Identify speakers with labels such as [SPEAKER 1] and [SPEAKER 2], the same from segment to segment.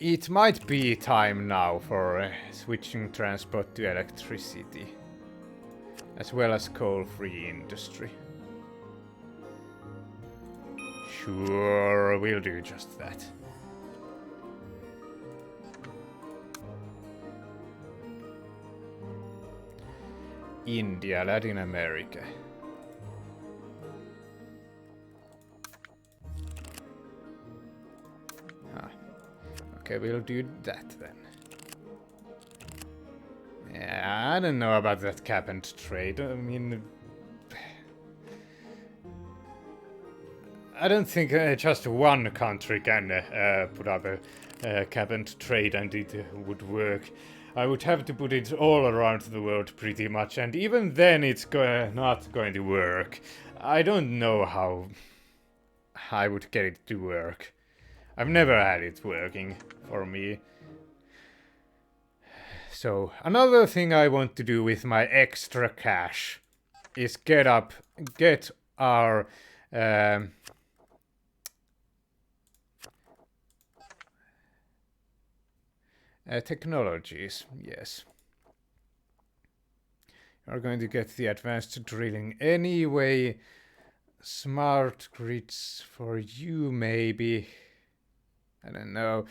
[SPEAKER 1] It might be time now for switching transport to electricity, as well as coal-free industry. Sure, we'll do just that. India, Latin America. Okay, we'll do that then. Yeah, I don't know about that cap and trade. I mean, I don't think just one country can put up a cap and trade and it would work. I would have to put it all around the world pretty much, and even then it's not going to work. I don't know how I would get it to work. I've never had it working for me. So, another thing I want to do with my extra cash is get our technologies, yes. You're going to get the advanced drilling anyway. Smart grids for you, maybe. I don't know.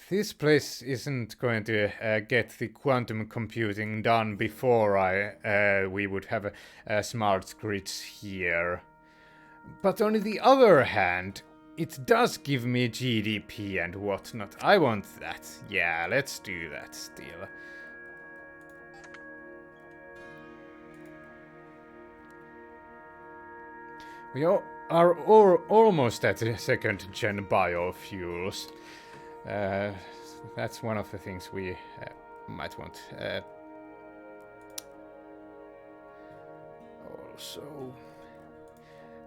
[SPEAKER 1] This place isn't going to get the quantum computing done before we would have smart grids here. But on the other hand, it does give me GDP and whatnot. I want that. Yeah, let's do that still. We are almost at second-gen biofuels. That's one of the things we might want. Also,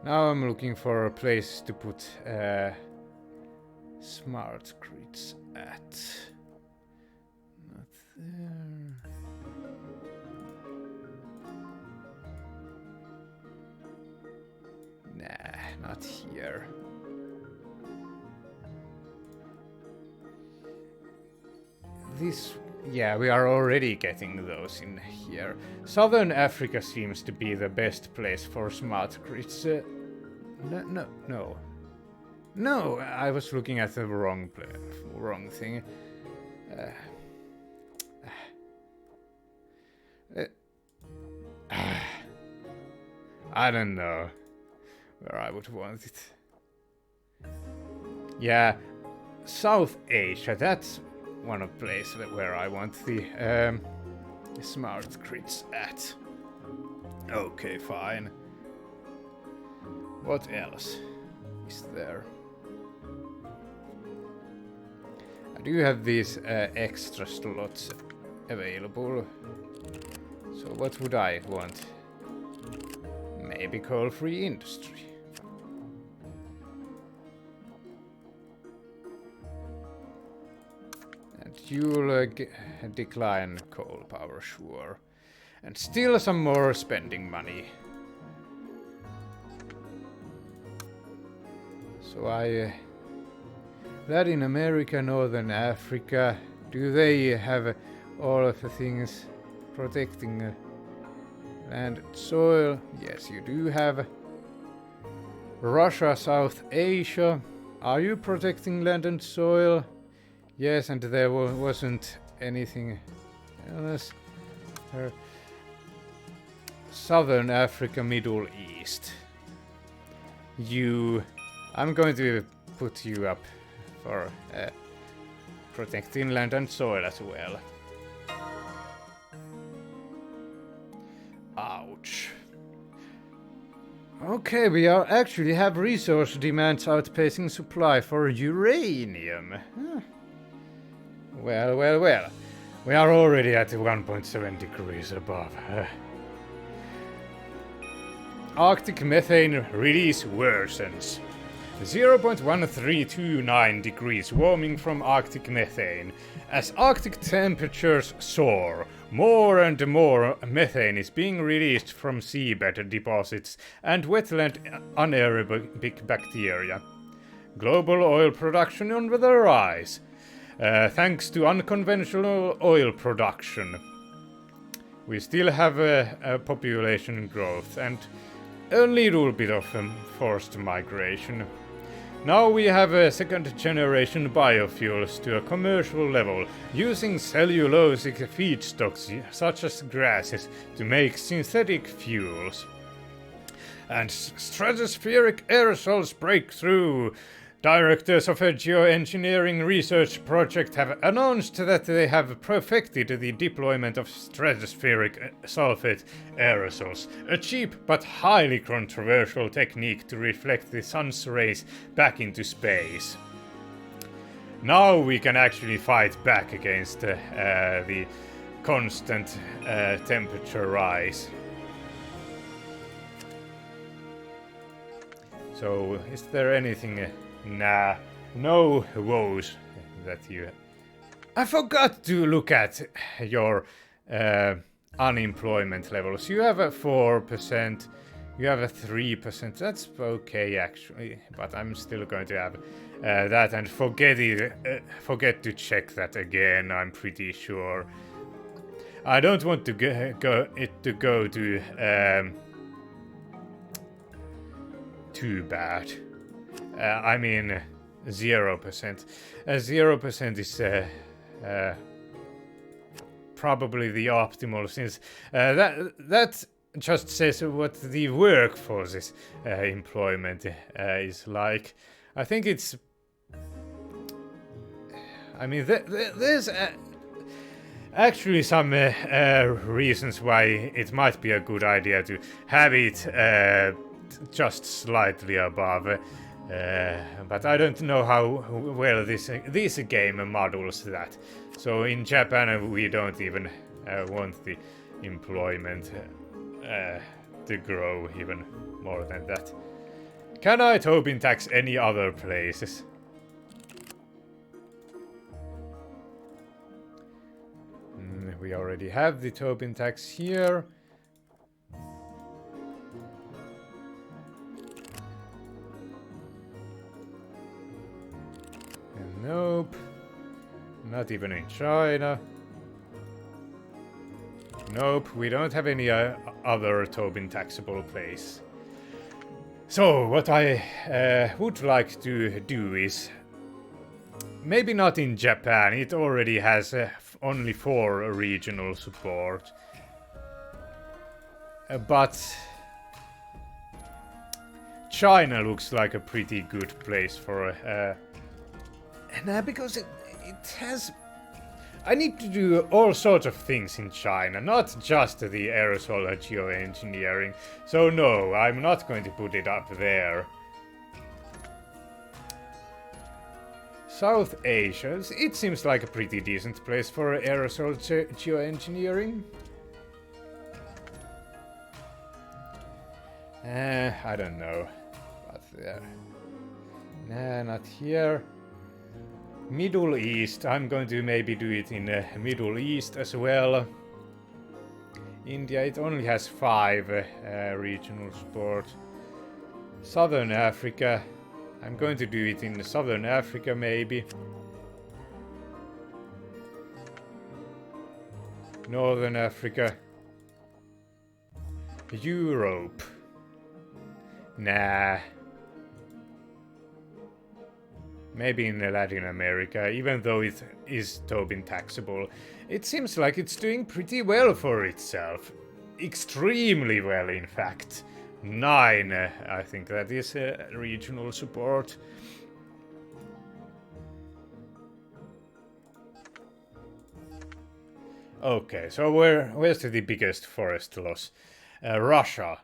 [SPEAKER 1] now I'm looking for a place to put smart grids at. Not there. Nah, not here. Yeah, we are already getting those in here. Southern Africa seems to be the best place for smart grids. No, I was looking at the wrong thing. I don't know where I would want it. Yeah, South Asia, that's one of the places where I want the smart grids at. Okay, fine. What else is there? I do have these extra slots available. So what would I want? Maybe coal-free industry. You'll decline coal power, sure. And still some more spending money. So Latin America, Northern Africa, do they have all of the things protecting land and soil? Yes, you do have. Russia, South Asia, are you protecting land and soil? Yes, and there wasn't anything else. Southern Africa, Middle East. I'm going to put you up for protecting land and soil as well. Ouch. Okay, we actually have resource demands outpacing supply for uranium. Huh. Well. We are already at 1.7 degrees above. Arctic methane release worsens. 0.1329 degrees warming from Arctic methane. As Arctic temperatures soar, More and more methane is being released from seabed deposits and wetland anaerobic bacteria. Global oil production on the rise, thanks to unconventional oil production. We still have a population growth and a little bit of forced migration. Now we have a second generation biofuels to a commercial level, using cellulosic feedstocks such as grasses to make synthetic fuels. And stratospheric aerosols break through. Directors of a geoengineering research project have announced that they have perfected the deployment of stratospheric sulfate aerosols, a cheap but highly controversial technique to reflect the sun's rays back into space. Now we can actually fight back against the constant temperature rise. So, is there anything... Nah, no woes that you... I forgot to look at your unemployment levels. You have a 4%, you have a 3%. That's okay actually, but I'm still going to have that and forget to check that again, I'm pretty sure. I don't want to go to too bad. I mean 0%. 0% is probably the optimal, since that just says what the workforce's employment is like. I think it's... I mean, there's actually some reasons why it might be a good idea to have it just slightly above. But I don't know how well this game models that. So in Japan we don't even want the employment to grow even more than that. Can I Tobin tax any other places? We already have the Tobin tax here. Nope. Not even in China. Nope, we don't have any other Tobin taxable place. So, what I would like to do is... Maybe not in Japan, it already has only 4 regional support. But... China looks like a pretty good place for because it has... I need to do all sorts of things in China, not just the aerosol geoengineering. So no, I'm not going to put it up there. South Asia, it seems like a pretty decent place for aerosol geoengineering. I don't know. But there. Nah, not here. Middle East, I'm going to maybe do it in the Middle East as well. India, it only has 5 regional support. Southern Africa, I'm going to do it in Southern Africa maybe. Northern Africa. Europe. Nah. Maybe in Latin America, even though it is Tobin taxable. It seems like it's doing pretty well for itself. Extremely well, in fact. 9, I think that is regional support. Okay, so where's the biggest forest loss? Russia,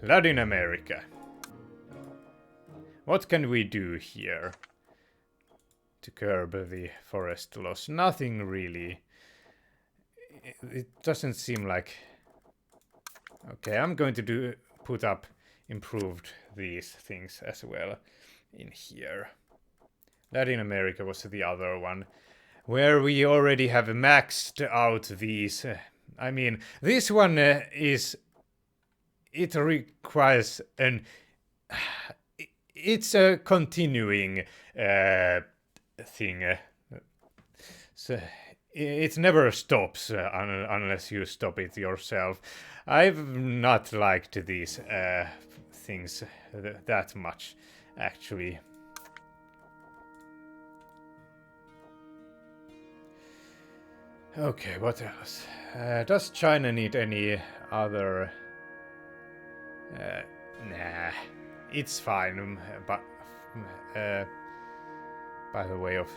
[SPEAKER 1] Latin America. What can we do here to curb the forest loss? Nothing really. It doesn't seem like... Okay, I'm going to put up improved these things as well in here. Latin America was the other one, where we already have maxed out these I mean, this one is. It requires an. It's a continuing thing. So it never stops unless you stop it yourself. I've not liked these things that much, actually. Okay, what else? Does China need any other? Nah, it's fine. But by the way of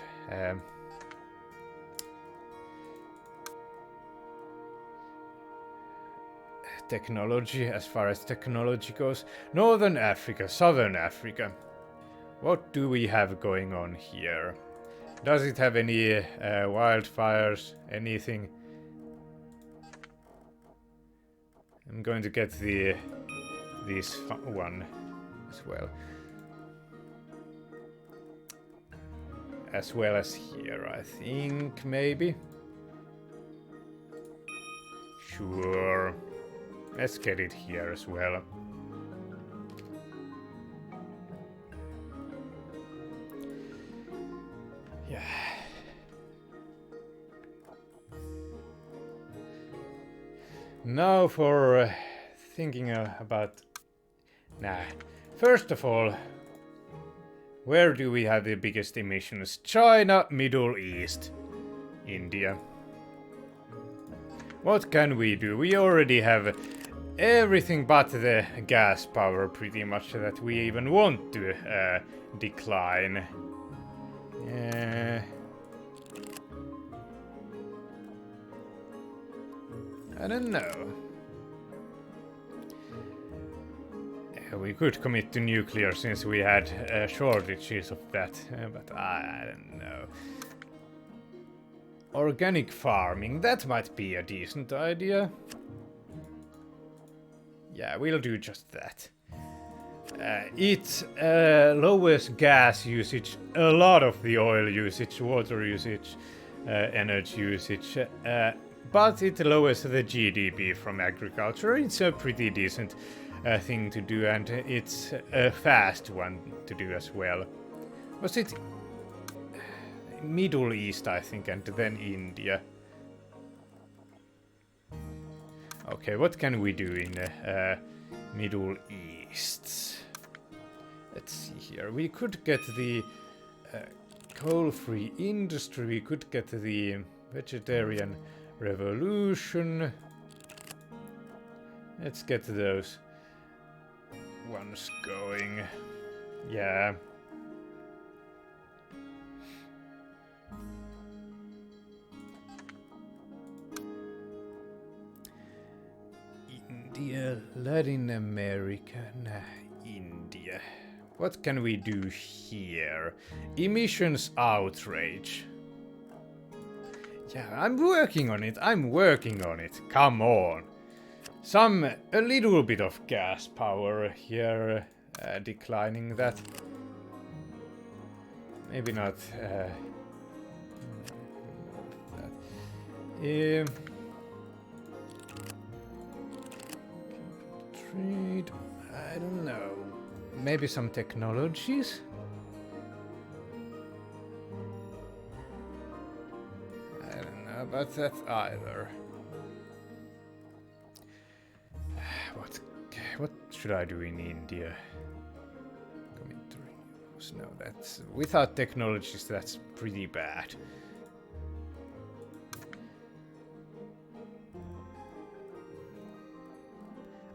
[SPEAKER 1] technology, as far as technology goes, Northern Africa, Southern Africa. What do we have going on here? Does it have any wildfires? Anything? I'm going to get this one as well. As well as here, I think, maybe. Sure. Let's get it here as well. Yeah. Now for thinking about... Nah. First of all, where do we have the biggest emissions? China, Middle East, India. What can we do? We already have everything but the gas power pretty much that we even want to decline. I don't know. We could commit to nuclear since we had shortages of that, but I don't know. Organic farming, that might be a decent idea. Yeah, we'll do just that. It lowers gas usage, a lot of the oil usage, water usage, energy usage, but it lowers the GDP from agriculture. It's a pretty decent thing to do, and it's a fast one to do as well. Was it Middle East, I think, and then India? Okay, what can we do in Middle East? Let's see here. We could get the coal-free industry. We could get the vegetarian revolution. Let's get those ones going. Yeah. India, Latin America, India. What can we do here? Emissions outrage. Yeah, I'm working on it. Come on. A little bit of gas power here, declining that. Maybe not. Trade. I don't know. Maybe some technologies? I don't know about that either. What should I do in India? No, that's without technologies. That's pretty bad.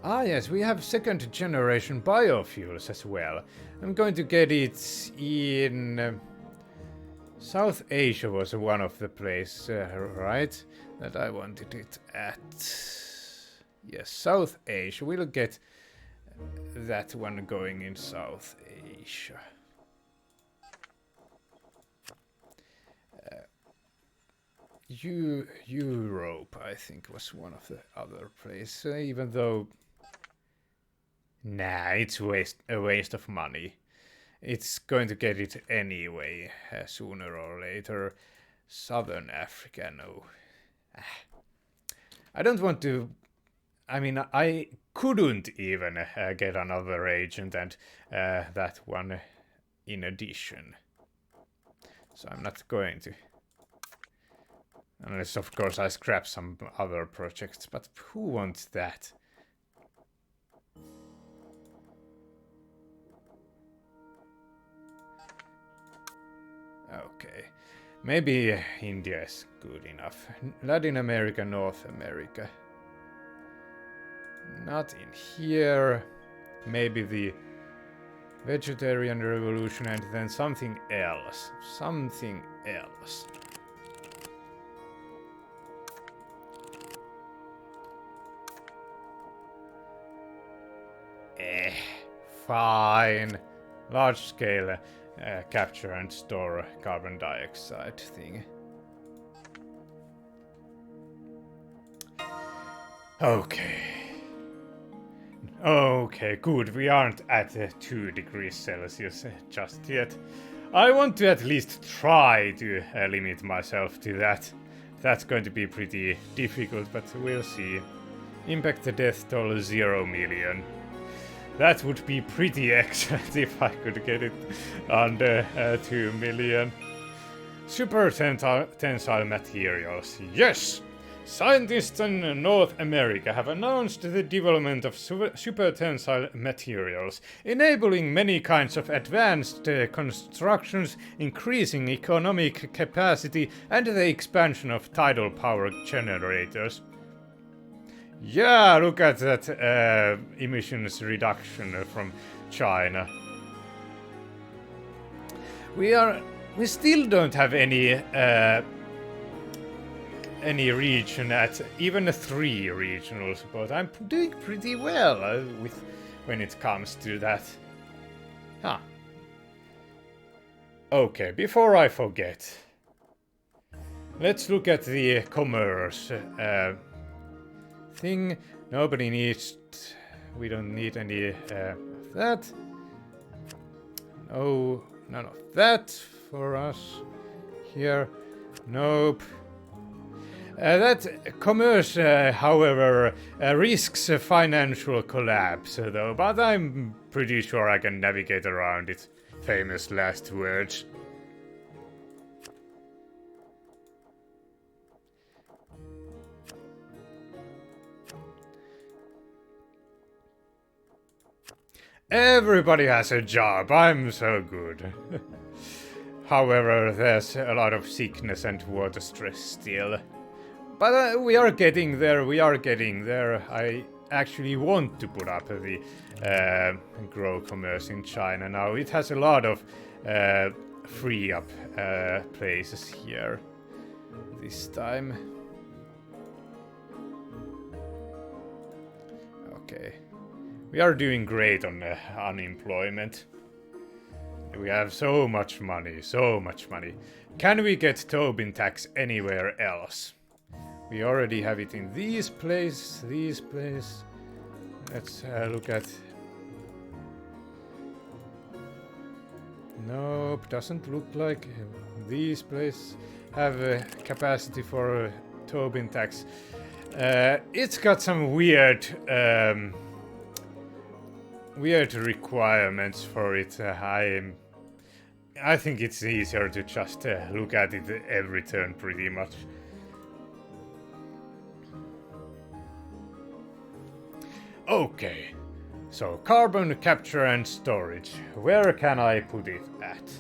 [SPEAKER 1] Ah, yes, we have second generation biofuels as well. I'm going to get it in South Asia was one of the places, right? That I wanted it at. Yes, South Asia. We'll get that one going in South Asia. Europe, I think, was one of the other places, even though... Nah, it's a waste of money. It's going to get it anyway, sooner or later. Southern Africa, no. I don't want to. I mean, I couldn't even get another agent and that one in addition. So I'm not going to. Unless, of course, I scrap some other projects. But who wants that? Okay. Maybe India is good enough. Latin America, North America. Not in here. Maybe the vegetarian revolution and then something else. Something else. Fine. Large scale capture and store carbon dioxide thing. Okay. Okay, good. We aren't at 2 degrees Celsius just yet. I want to at least try to limit myself to that. That's going to be pretty difficult, but we'll see. Impact the death toll 0 million. That would be pretty excellent if I could get it under 2 million. Super tensile materials. Yes! Scientists in North America have announced the development of super tensile materials, enabling many kinds of advanced constructions, increasing economic capacity, and the expansion of tidal power generators. Yeah, look at that emissions reduction from China. We still don't have any region at even 3 regional support. I'm doing pretty well with when it comes to that. Huh. Okay, before I forget, let's look at the commerce thing. Nobody needs. We don't need any of that. No, none of that for us here. Nope. That commerce, however, risks a financial collapse, though, but I'm pretty sure I can navigate around it. Famous last words. Everybody has a job, I'm so good. However, there's a lot of sickness and water stress still. But we are getting there, I actually want to put up the grow commerce in China now. It has a lot of free up places here this time. Okay. We are doing great on unemployment. We have so much money, so much money. Can we get Tobin tax anywhere else? We already have it in these places, Let's look at... Nope, doesn't look like these places have a capacity for Tobin tax. It's got some weird requirements for it. I think it's easier to just look at it every turn pretty much. Okay, so carbon capture and storage. Where can I put it at?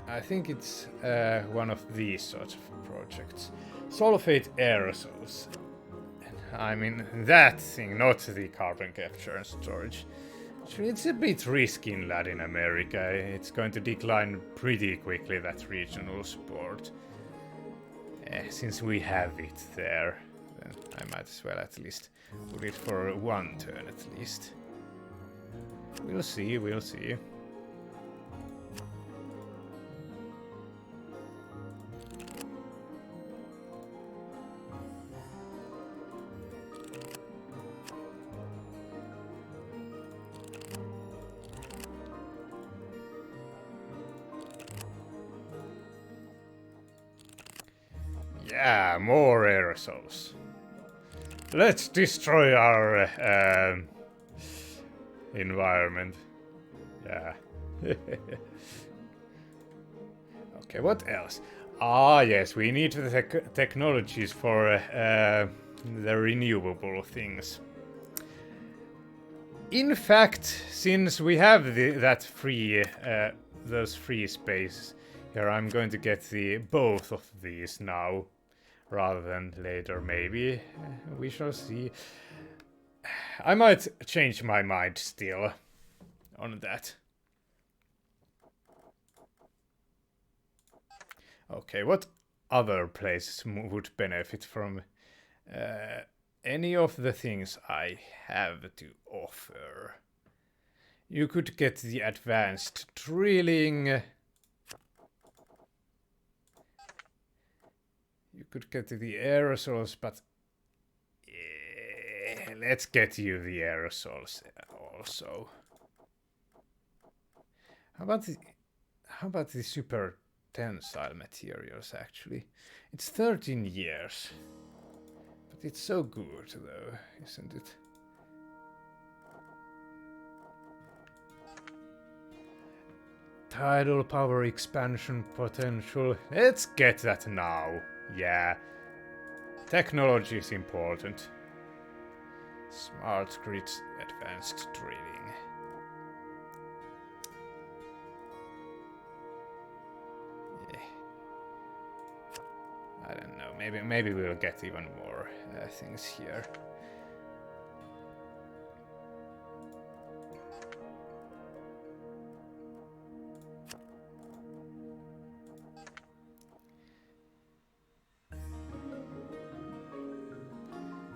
[SPEAKER 1] I think it's one of these sorts of projects. Sulfate aerosols. I mean, that thing, not the carbon capture and storage. It's a bit risky in Latin America. It's going to decline pretty quickly, that regional support. Since we have it there, then I might as well at least put it for 1 turn at least. We'll see, we'll see. Yeah, more aerosols. Let's destroy our environment. Yeah. Okay, what else? Ah, yes, we need the technologies for the renewable things. In fact, since we have that free, those free spaces here, I'm going to get both of these now, rather than later. Maybe we shall see. I might change my mind still on that. Okay, what other places would benefit from any of the things I have to offer? You could get the advanced drilling. You could get the aerosols, but let's get you the aerosols also. How about the super tensile materials, actually? It's 13 years. But it's so good, though, isn't it? Tidal power expansion potential. Let's get that now. Yeah. Technology is important. Smart grids, advanced drilling. I don't know. Maybe we'll get even more things here.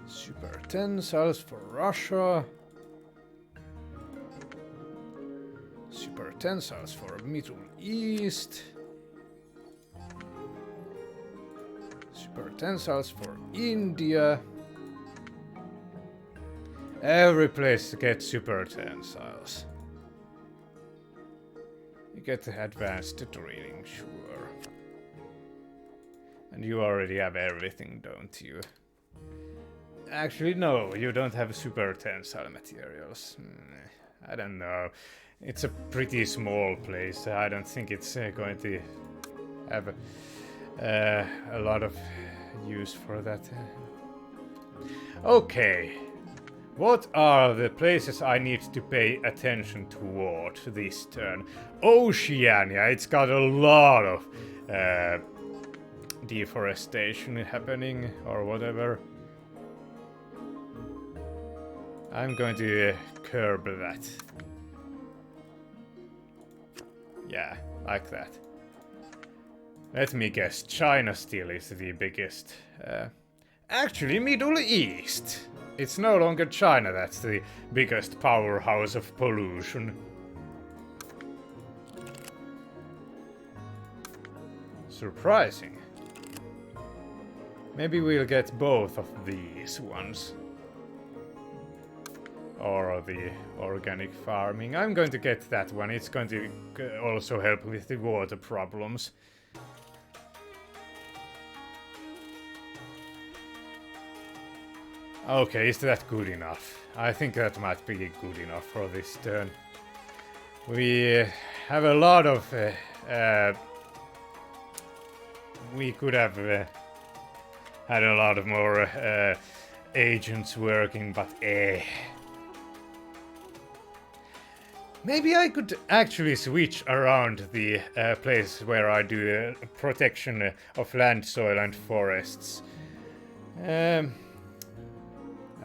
[SPEAKER 1] Super tensiles for Russia. Super tensiles for Middle East. Super tensiles for India. Every place gets super tensiles. You get the advanced drilling, sure. And you already have everything, don't you? Actually, no, you don't have super tensile materials. I don't know. It's a pretty small place. I don't think it's going to have a lot of use for that. Okay. What are the places I need to pay attention toward this turn? Oceania, it's got a lot of deforestation happening or whatever. I'm going to curb that. Yeah, like that. Let me guess, China still is the biggest. Actually, Middle East. It's no longer China that's the biggest powerhouse of pollution. Surprising. Maybe we'll get both of these ones. Or the organic farming. I'm going to get that one. It's going to also help with the water problems. Okay, is that good enough? I think that might be good enough for this turn. We have a lot of... we could have had a lot of more agents working, but maybe I could actually switch around the place where I do protection of land, soil and forests.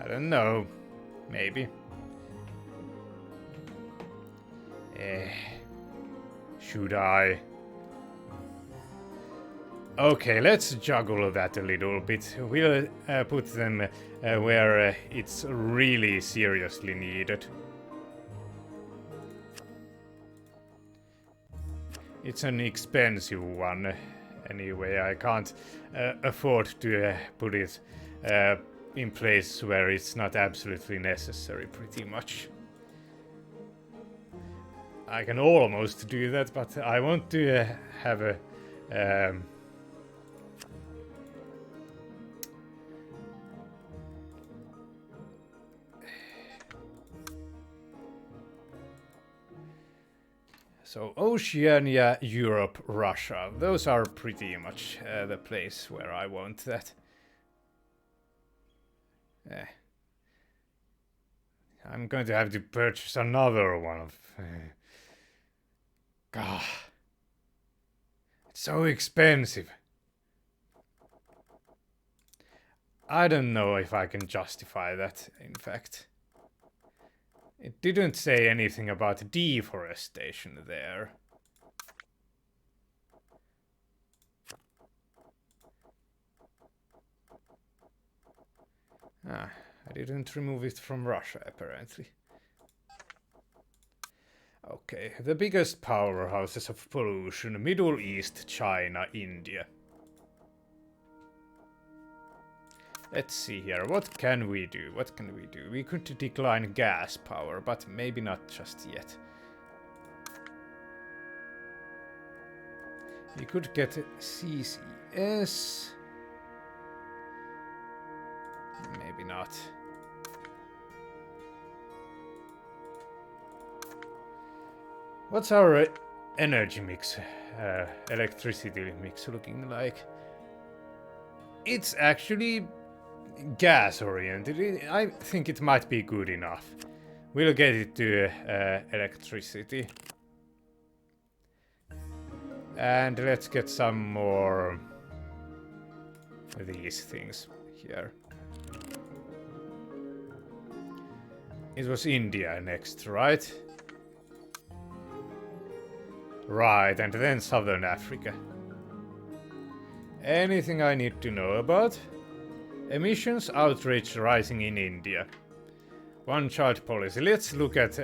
[SPEAKER 1] I don't know. Maybe. Should I? Okay, let's juggle that a little bit. We'll put them where it's really seriously needed. It's an expensive one. Anyway, I can't afford to put it in place where it's not absolutely necessary, pretty much. I can almost do that, but I want to have a... So Oceania, Europe, Russia. Those are pretty much the place where I want that. I'm going to have to purchase another one of... God. It's so expensive. I don't know if I can justify that, in fact. It didn't say anything about deforestation there. Ah, I didn't remove it from Russia, apparently. Okay, the biggest powerhouses of pollution: Middle East, China, India. Let's see here, what can we do? What can we do? We could decline gas power, but maybe not just yet. We could get CCS. Maybe not. What's our energy mix, electricity mix looking like? It's actually gas oriented. I think it might be good enough. We'll get it to electricity. And let's get some more of these things here. It was India next, right? Right, and then Southern Africa. Anything I need to know about? Emissions outrage rising in India. One-child policy. Let's look at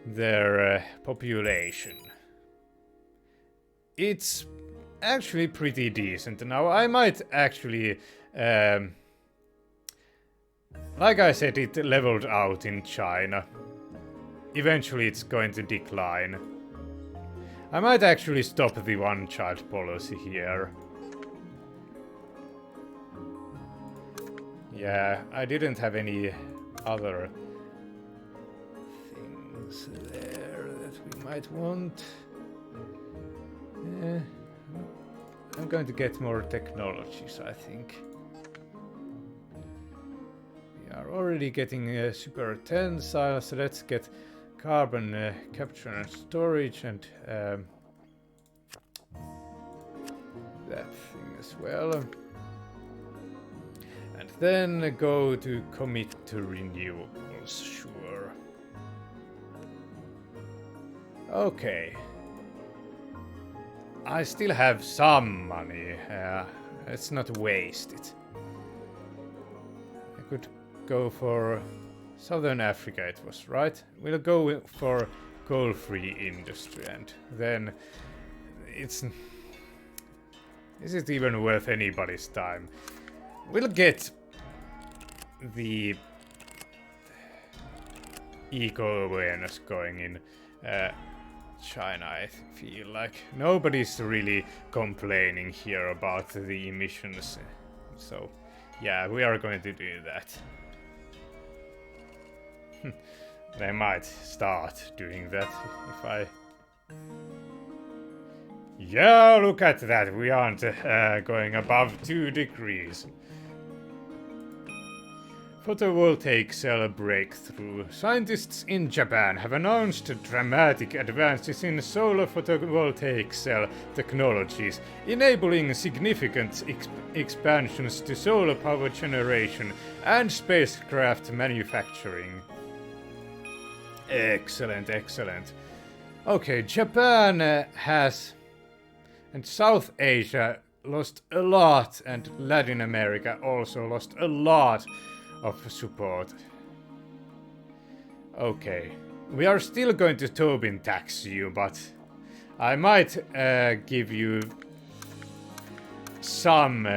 [SPEAKER 1] their population. It's actually pretty decent. Now, I might actually... like I said, it leveled out in China. Eventually it's going to decline. I might actually stop the one-child policy here. Yeah, I didn't have any other things there that we might want. I'm going to get more technologies, I think. We are already getting super tensile, so let's get carbon capture and storage and that thing as well. And then go to commit to renewables, sure. Okay. I still have some money. Let's not waste it. I could go for Southern Africa, it was, right? We'll go for coal-free industry, and then it's... Is it even worth anybody's time? We'll get the eco-awareness going in China, I feel like. Nobody's really complaining here about the emissions. So, yeah, we are going to do that. They might start doing that if I... Yeah, look at that, we aren't going above 2 degrees. Photovoltaic cell breakthrough. Scientists in Japan have announced dramatic advances in solar photovoltaic cell technologies, enabling significant expansions to solar power generation and spacecraft manufacturing. Excellent, excellent. Okay, Japan has... and South Asia lost a lot, and Latin America also lost a lot of support. Okay, we are still going to Tobin tax you, but I might give you some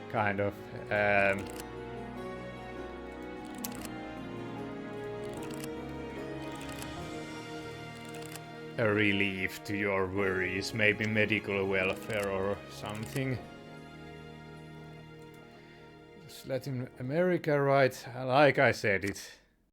[SPEAKER 1] kind of a relief to your worries, maybe medical welfare or something. Latin America, right? Like I said, it